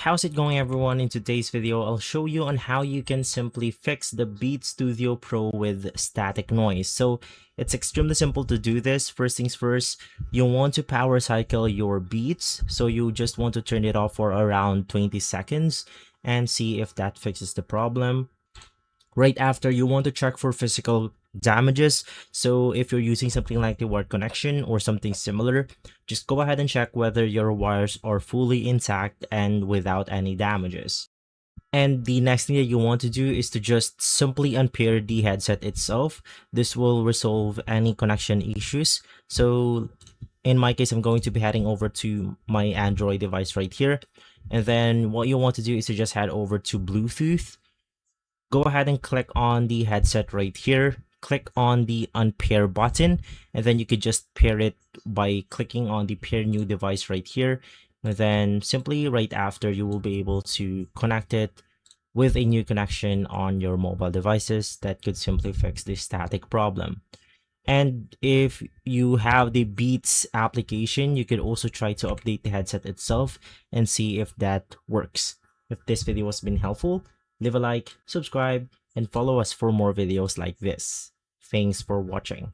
How's it going, everyone? In today's video, I'll show you on how you can simply fix the Beat Studio Pro with static noise. So it's extremely simple to do this. First things first, you want to power cycle your beats. So you just want to turn it off for around 20 seconds and see if that fixes the problem. Right after, you want to check for physical damages. So if you're using something like the wired connection or something similar, just go ahead and check whether your wires are fully intact and without any damages. And the next thing that you want to do is to just simply unpair the headset itself. This will resolve any connection issues. So in my case, I'm going to be heading over to my Android device right here. And then what you want to do is to just head over to Bluetooth. Go ahead and click on the headset right here. Click on the unpair button, and then you could just pair it by clicking on the pair new device right here. And then simply right after, you will be able to connect it with a new connection on your mobile devices. That could simply fix the static problem. And if you have the Beats application, you could also try to update the headset itself and see if that works. If this video has been helpful, leave a like, subscribe, and follow us for more videos like this. Thanks for watching.